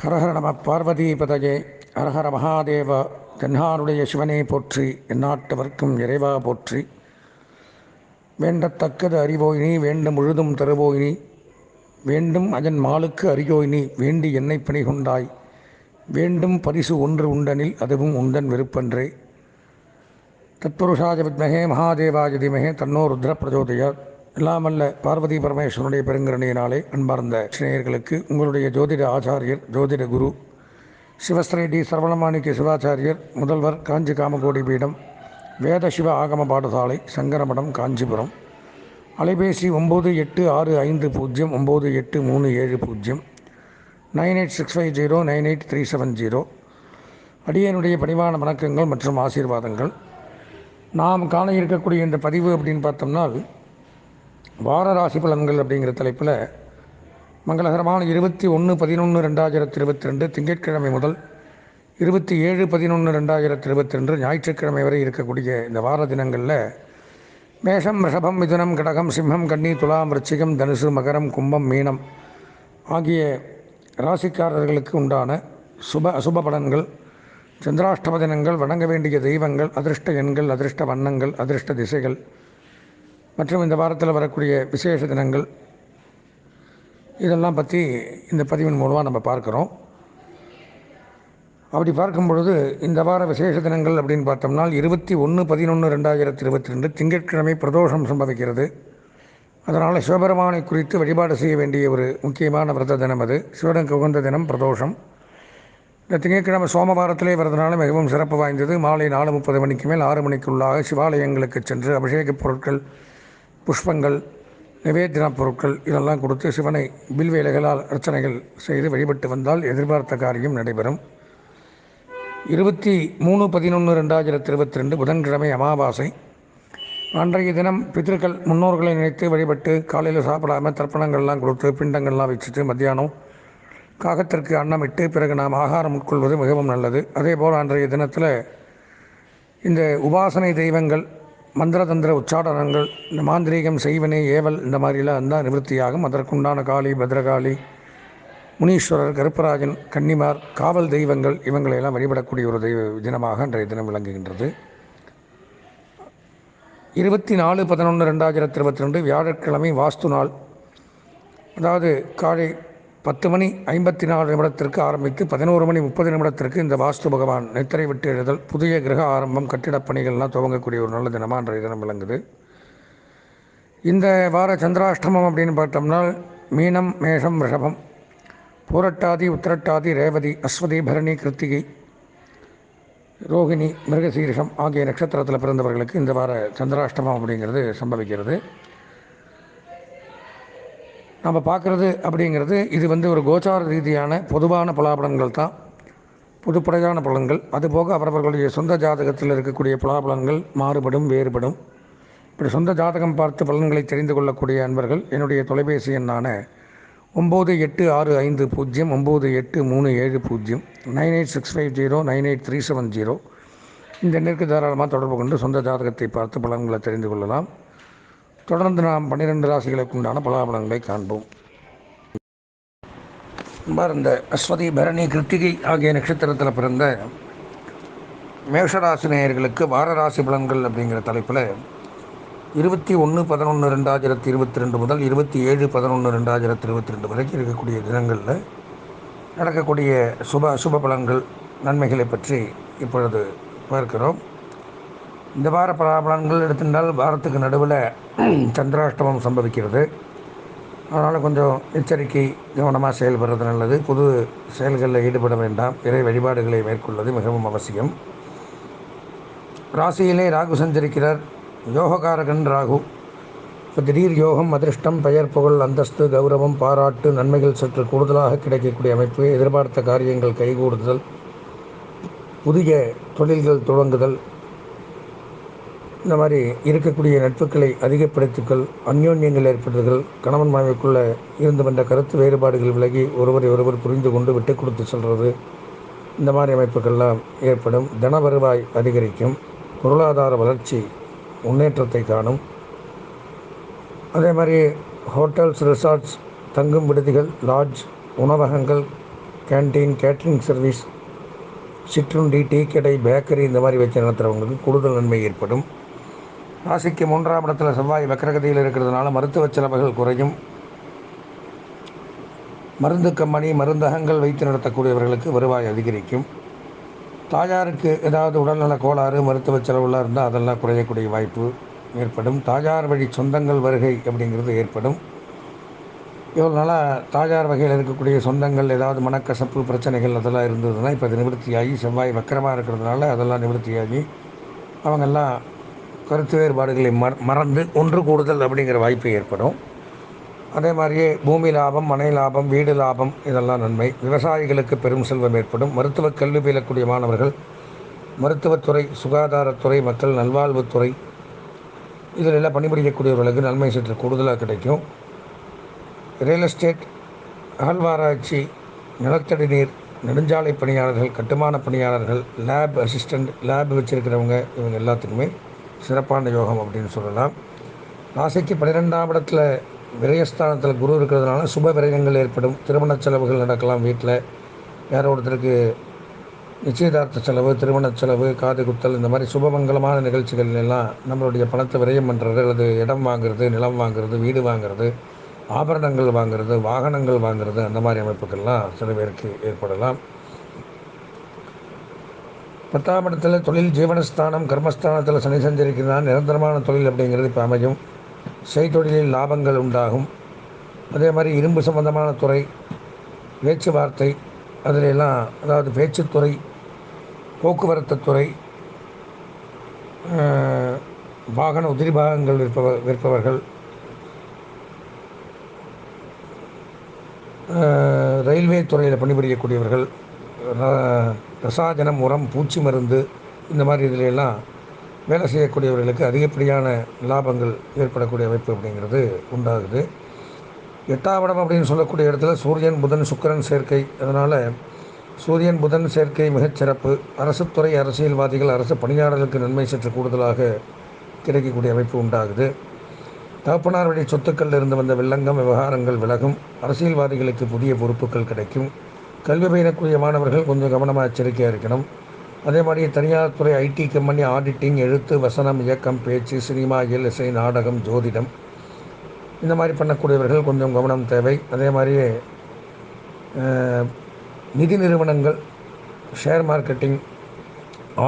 ஹரஹர நம பார்வதி பதஜே ஹரஹர மகாதேவ தென்னாருடைய சிவனே போற்றி, எந்நாட்டவர்க்கும் இறைவா போற்றி. வேண்டத்தக்கது அறிவோயினி வேண்டும் முழுதும் தருவோயினி, வேண்டும் அஜன் மாலுக்கு அறியோயினி வேண்டி என்னை பணி கொண்டாய், வேண்டும் பரிசு ஒன்று உண்டனில் அதுவும் உந்தன் விருப்பன்றே. தத்புருஷாய வித்மஹே மகாதேவாய தீமஹே தன்னோ ருத்ர பிரச்சோதயாத். எல்லாமல்ல பார்வதி பரமேஸ்வரனுடைய பெருங்கருணையினாலே அன்பார்ந்த நேயர்களுக்கு உங்களுடைய ஜோதிட ஆச்சாரியர் ஜோதிட குரு சிவஸ்ரீ டி சரவணமாணிக்க சிவாச்சாரியர், முதல்வர், காஞ்சி காமகோடி பீடம், வேத சிவ ஆகம பாடசாலை, சங்கரமடம், காஞ்சிபுரம். அலைபேசி 9860098370 9865098370. அடியனுடைய பணிவான வணக்கங்கள் மற்றும் ஆசீர்வாதங்கள். நாம் காண இருக்கக்கூடிய இந்த பதிவு அப்படின்னு பார்த்தோம்னா, வார ராசி பலன்கள் அப்படிங்கிற தலைப்பில் மங்களகரமான 21/11/2022 திங்கட்கிழமை முதல் 27/11/2022 ஞாயிற்றுக்கிழமை வரை இருக்கக்கூடிய இந்த வார தினங்களில் மேஷம், ரிஷபம், மிதுனம், கடகம், சிம்மம், கன்னி, துலாம், விருச்சிகம், தனுசு, மகரம், கும்பம், மீனம் ஆகிய ராசிக்காரர்களுக்கு உண்டான அசுப பலன்கள், சந்திராஷ்டம தினங்கள், வணங்க வேண்டிய தெய்வங்கள், அதிர்ஷ்ட எண்கள், அதிர்ஷ்ட வண்ணங்கள், அதிர்ஷ்ட திசைகள் மற்றும் இந்த வாரத்தில் வரக்கூடிய விசேஷ தினங்கள், இதெல்லாம் பற்றி இந்த பதிவின் மூலமாக நம்ம பார்க்குறோம். அப்படி பார்க்கும் பொழுது இந்த வார விசேஷ தினங்கள் அப்படின்னு பார்த்தோம்னா 21/11/2022 திங்கட்கிழமை பிரதோஷம் சம்பவிக்கிறது. அதனால் சிவபெருமானை குறித்து வழிபாடு செய்ய வேண்டிய ஒரு முக்கியமான விரத தினம் அது. சிவனுக்கு உகந்த தினம் பிரதோஷம். இந்த திங்கட்கிழமை சோமவாரத்திலே வரதுனால மிகவும் சிறப்பு வாய்ந்தது. மாலை 4:30 மணிக்கு மேல் 6 மணிக்குள்ளாக சிவாலயங்களுக்கு சென்று அபிஷேக பொருட்கள், புஷ்பங்கள், நிவேதன பொருட்கள் இதெல்லாம் கொடுத்து சிவனை பில்வேலைகளால் அர்ச்சனைகள் செய்து வழிபட்டு வந்தால் எதிர்பார்த்த காரியம் நடைபெறும். 23/11/2022 புதன்கிழமை அமாவாசை. அன்றைய தினம் பித்திருக்கள் முன்னோர்களை நினைத்து வழிபட்டு காலையில் சாப்பிடாமல் தர்ப்பணங்கள்லாம் கொடுத்து பிண்டங்கள்லாம் வச்சுட்டு மத்தியானம் காகத்திற்கு அன்னமிட்டு பிறகு நாம் ஆகாரம் உட்கொள்வது மிகவும் நல்லது. அதே போல் அன்றைய தினத்தில் இந்த உபாசனை தெய்வங்கள், மந்திரதந்திர உச்சாடனங்கள், இந்த மாந்திரீகம், செய்வனை, ஏவல் இந்த மாதிரிலாம் இருந்தால் நிவர்த்தியாகும். அதற்குண்டான காளி, பத்ரகாளி, முனீஸ்வரர், கருப்பராஜன், கன்னிமார், காவல் தெய்வங்கள் இவங்களையெல்லாம் வழிபடக்கூடிய ஒரு தெய்வ தினமாக அன்றைய தினம் விளங்குகின்றது. 24/11/2022 வியாழக்கிழமை வாஸ்து நாள். அதாவது காலை 10:54 ஆரம்பித்து 11:30 இந்த வாஸ்து பகவான் நெத்தரை விட்டு எழுதல், புதிய கிரக ஆரம்பம், கட்டிடப் பணிகள்லாம் துவங்கக்கூடிய ஒரு நல்ல தினமாக அன்றைய தினம் விளங்குது. இந்த வார சந்திராஷ்டமம் அப்படின்னு பார்த்தோம்னா மீனம், மேஷம், ரிஷபம், பூரட்டாதி, உத்திரட்டாதி, ரேவதி, அஸ்வதி, பரணி, கிருத்திகை, ரோகிணி, மிருகசீரிஷம் ஆகிய நட்சத்திரத்தில் பிறந்தவர்களுக்கு இந்த வார சந்திராஷ்டமம் அப்படிங்கிறது சம்பவிக்கிறது. நம்ம பார்க்குறது அப்படிங்கிறது இது ஒரு கோச்சார ரீதியான பொதுவான பலாபலன்கள் தான், பொதுப்படையான பலன்கள். அதுபோக அவரவர்களுடைய சொந்த ஜாதகத்தில் இருக்கக்கூடிய பலாபலன்கள் மாறுபடும், வேறுபடும். இப்படி சொந்த ஜாதகம் பார்த்து பலன்களை தெரிந்து கொள்ளக்கூடிய அன்பர்கள் என்னுடைய தொலைபேசி எண்ணான 9860098370 9865098370 இந்த எண்ணிற்கு தாராளமாக தொடர்பு கொண்டு சொந்த ஜாதகத்தை பார்த்து பலன்களை தெரிந்து கொள்ளலாம். தொடர்ந்து நாம் 12 ராசிகளுக்கு உண்டான பலாபலன்களை காண்போம். இந்த அஸ்வதி, பரணி, கிருத்திகை ஆகிய நட்சத்திரத்தில் பிறந்த மேஷராசி நேயர்களுக்கு வார ராசி பலன்கள் அப்படிங்கிற தலைப்பில் 21/11/2022 முதல் 27/11/2022 வரைக்கும் இருக்கக்கூடிய தினங்களில் நடக்கக்கூடிய அசுப பலன்கள், நன்மைகளை பற்றி இப்பொழுது பார்க்கிறோம். இந்த வார பலாபலன்கள் எடுத்திருந்தால் வாரத்துக்கு நடுவில் சந்திராஷ்டமம் சம்பவிக்கிறது. அதனால் கொஞ்சம் எச்சரிக்கை, கவனமாக செயல்படுறது நல்லது. புது செயல்களில் ஈடுபட வேண்டாம். இறை வழிபாடுகளை மேற்கொள்வது மிகவும் அவசியம். ராசியிலே ராகு சஞ்சரிக்கிறார். யோககாரகன் ராகு. இப்போ திடீர் யோகம், அதிர்ஷ்டம், பெயர், புகழ், அந்தஸ்து, கௌரவம், பாராட்டு, நன்மைகள் சற்று கூடுதலாக கிடைக்கக்கூடிய அமைப்பு, எதிர்பார்த்த காரியங்கள் கைகூடுதல், புதிய தொழில்கள் தொடங்குதல், இந்த மாதிரி இருக்கக்கூடிய நட்புகளை அதிகப்படுத்திக்கொள், அந்யோன்யங்கள் ஏற்படுத்துகள், கணவன் மனைவிக்குள்ளே இருந்து வந்த கருத்து வேறுபாடுகள் விலகி ஒருவரை ஒருவர் புரிந்து கொண்டு விட்டு கொடுத்து செல்வது, இந்த மாதிரி அமைப்புகள்லாம் ஏற்படும். தன வருவாய் அதிகரிக்கும். பொருளாதார வளர்ச்சி முன்னேற்றத்தை காணும். அதே மாதிரி ஹோட்டல்ஸ், ரிசார்ட்ஸ், தங்கும் விடுதிகள், லாட்ஜ், உணவகங்கள், கேன்டீன், கேட்ரிங் சர்வீஸ், சிற்றுண்டி, டீ கடை, பேக்கரி இந்த மாதிரி வச்சு நடத்துகிறவங்களுக்கு கூடுதல் நன்மை ஏற்படும். ராசிக்கு 3ஆம் இடத்துல செவ்வாய் வக்ரகதியில் இருக்கிறதுனால மருத்துவ செலவுகள் குறையும். மருந்து கம்பெனி, மருந்தகங்கள் வைத்து நடத்தக்கூடியவர்களுக்கு வருவாய் அதிகரிக்கும். தாயாருக்கு ஏதாவது உடல்நல கோளாறு, மருத்துவ செலவுலாம் இருந்தால் அதெல்லாம் குறையக்கூடிய வாய்ப்பு ஏற்படும். தாயார் வழி சொந்தங்கள் வருகை அப்படிங்கிறது ஏற்படும். இவ்வளோ நாளாக தாயார் வகையில் இருக்கக்கூடிய சொந்தங்கள் ஏதாவது மனக்கசப்பு பிரச்சனைகள் அதெல்லாம் இருந்ததுன்னா இப்போ அது நிவர்த்தியாகி, செவ்வாய் வக்கரமாக இருக்கிறதுனால அதெல்லாம் நிவர்த்தியாகி அவங்கெல்லாம் கருத்து வேறுபாடுகளை மறந்து ஒன்று கூடுதல் அப்படிங்கிற வாய்ப்பு ஏற்படும். அதே மாதிரியே பூமி லாபம், மனை லாபம், வீடு லாபம் இதெல்லாம் நன்மை. விவசாயிகளுக்கு பெரும் செல்வம் ஏற்படும். மருத்துவ கல்வி பயிலக்கூடிய மாணவர்கள் மருத்துவத்துறை, சுகாதாரத்துறை, மக்கள் நல்வாழ்வுத்துறை இதில் எல்லாம் பணிபுரியக்கூடியவர்களுக்கு நன்மை சற்று கூடுதலாக கிடைக்கும். ரியல் எஸ்டேட், அகழ்வாராய்ச்சி, நிலத்தடி நீர், நெடுஞ்சாலை பணியாளர்கள், கட்டுமான பணியாளர்கள், லேப் அசிஸ்டண்ட், லேப் வச்சுருக்கிறவங்க இவங்க எல்லாத்துக்குமே சிறப்பான யோகம் அப்படின்னு சொல்லலாம். ராசிக்கு 12ஆம் இடத்துல விரயஸ்தானத்தில் குரு இருக்கிறதுனால சுப விரயங்கள் ஏற்படும். திருமண செலவுகள் நடக்கலாம். வீட்டில் வேறு ஒருத்தருக்கு நிச்சயதார்த்த செலவு, திருமண செலவு, காது குத்தல் இந்த மாதிரி சுபமங்கலமான நிகழ்ச்சிகள் எல்லாம் நம்மளுடைய பணத்தை விரயம் பண்ணுறது, அல்லது இடம் வாங்குறது, நிலம் வாங்குறது, வீடு வாங்குறது, ஆபரணங்கள் வாங்குறது, வாகனங்கள் வாங்குறது அந்த மாதிரி அமைப்புகள்லாம் சில பேருக்கு ஏற்படலாம். 10ஆம் இடத்துல தொழில், ஜீவனஸ்தானம், கர்மஸ்தானத்தில் சனி சஞ்சரிக்கிறதுனால நிரந்தரமான தொழில் அப்படிங்கிறது இப்போ அமையும். செய்தொழிலில் லாபங்கள் உண்டாகும். அதே மாதிரி இரும்பு சம்பந்தமான துறை, பேச்சுவார்த்தை அதிலெல்லாம், அதாவது பேச்சுத்துறை, போக்குவரத்து துறை, வாகன உதிரி பாகங்கள் விற்பவர்கள், ரயில்வே துறையில் பணிபுரியக்கூடியவர்கள், ரசாயனம், உரம், பூச்சி மருந்து இந்த மாதிரி இதிலெல்லாம் வேலை செய்யக்கூடியவர்களுக்கு அதிகப்படியான லாபங்கள் ஏற்படக்கூடிய அமைப்பு அப்படிங்கிறது உண்டாகுது. 8ஆம் இடம் அப்படின்னு சொல்லக்கூடிய இடத்துல சூரியன், புதன், சுக்கிரன் சேர்க்கை. அதனால் சூரியன் புதன் சேர்க்கை மிகச்சிறப்பு. அரசுத்துறை, அரசியல்வாதிகள், அரசு பணியாளர்களுக்கு நன்மை சற்று கூடுதலாக கிடைக்கக்கூடிய அமைப்பு உண்டாகுது. தகப்பனார் வழி சொத்துக்களில் இருந்து வந்த வில்லங்கம், விவகாரங்கள் விலகும். அரசியல்வாதிகளுக்கு புதிய பொறுப்புகள் கிடைக்கும். கல்வி பயிலக்கூடிய மாணவர்கள் கொஞ்சம் கவனமாக எச்சரிக்கையாக இருக்கணும். அதே மாதிரி தனியார் துறை, ஐடி கம்பெனி, ஆடிட்டிங், எழுத்து, வசனம், இயக்கம், பேச்சு, சினிமா, இசை, நாடகம், ஜோதிடம் இந்த மாதிரி பண்ணக்கூடியவர்கள் கொஞ்சம் கவனம் தேவை. அதே மாதிரியே நிதி நிறுவனங்கள், ஷேர் மார்க்கெட்டிங்,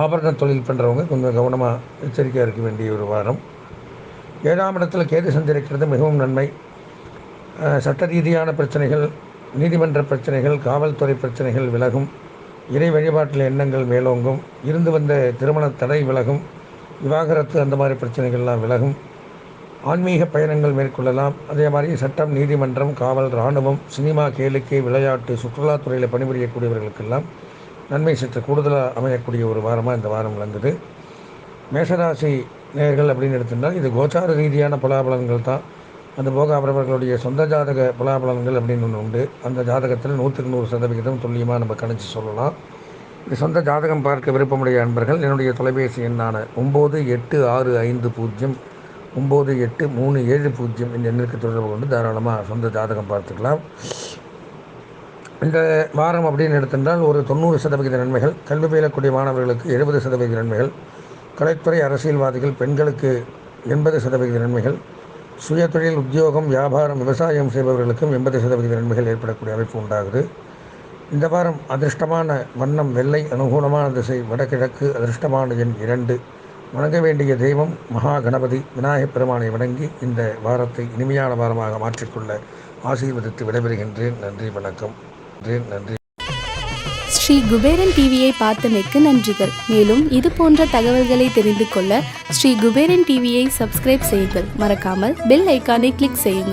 ஆபரண தொழில் பண்ணுறவங்க கொஞ்சம் கவனமாக எச்சரிக்கையாக இருக்க வேண்டிய ஒரு வாரம். 7ஆம் இடத்துல கேது சஞ்சரிக்கிறது மிகவும் நன்மை. சட்ட ரீதியான பிரச்சனைகள், நீதிமன்ற பிரச்சனைகள், காவல்துறை பிரச்சனைகள் விலகும். இறை வழிபாட்டில் எண்ணங்கள் மேலோங்கும். இருந்து வந்த திருமண தடை விலகும். விவாகரத்து அந்த மாதிரி பிரச்சனைகள்லாம் விலகும். ஆன்மீக பயணங்கள் மேற்கொள்ளலாம். அதே மாதிரி சட்டம், நீதிமன்றம், காவல், இராணுவம், சினிமா, கேளிக்கை, விளையாட்டு, சுற்றுலாத்துறையில் பணிபுரியக்கூடியவர்களுக்கெல்லாம் நன்மை சற்று கூடுதலாக அமையக்கூடிய ஒரு வாரமாக இந்த வாரம் விளங்குது. மேஷராசி நேயர்கள் அப்படின்னு எடுத்துட்டால் இது கோச்சார ரீதியான பலாபலன்கள் தான். அதுபோக அவரவர்களுடைய சொந்த ஜாதக பலாபலன்கள் அப்படின்னு ஒன்று உண்டு. அந்த ஜாதகத்தில் 100% துல்லியமாக நம்ம கணிச்சு சொல்லலாம். இது சொந்த ஜாதகம் பார்க்க விருப்பமுடைய அன்பர்கள் என்னுடைய தொலைபேசி எண்ணான 9865098370 இந்த எண்ணிற்கு தொடர்பு கொண்டு தாராளமாக சொந்த ஜாதகம் பார்த்துக்கலாம். இந்த வாரம் அப்படின்னு எடுத்திருந்தால் ஒரு 90% நன்மைகள், கல்வி பயிலக்கூடிய மாணவர்களுக்கு 70% நன்மைகள், கலைத்துறை, அரசியல்வாதிகள், பெண்களுக்கு 80% நன்மைகள், சுய தொழில், உத்தியோகம், வியாபாரம், விவசாயம் செய்பவர்களுக்கும் 80% நன்மைகள் ஏற்படக்கூடிய அமைப்பு உண்டாகுது. இந்த வாரம் அதிர்ஷ்டமான வண்ணம் வெள்ளை, அனுகூலமான திசை வடகிழக்கு, அதிர்ஷ்டமான எண் 2. வணங்க வேண்டிய தெய்வம் மகா கணபதி விநாயகப் பெருமானை வணங்கி இந்த வாரத்தை இனிமையான வாரமாக மாற்றிக்கொள்ள ஆசீர்வதித்து விடைபெறுகின்றேன். நன்றி, வணக்கம். நன்றி. ஸ்ரீ குபேரன் டிவியை பார்த்தமைக்கு நன்றிகள். மேலும் இது போன்ற தகவல்களை தெரிந்து கொள்ள ஸ்ரீ குபேரன் டிவியை சப்ஸ்கிரைப் செய்யுங்கள். மறக்காமல் பெல் ஐக்கானை கிளிக் செய்யுங்கள்.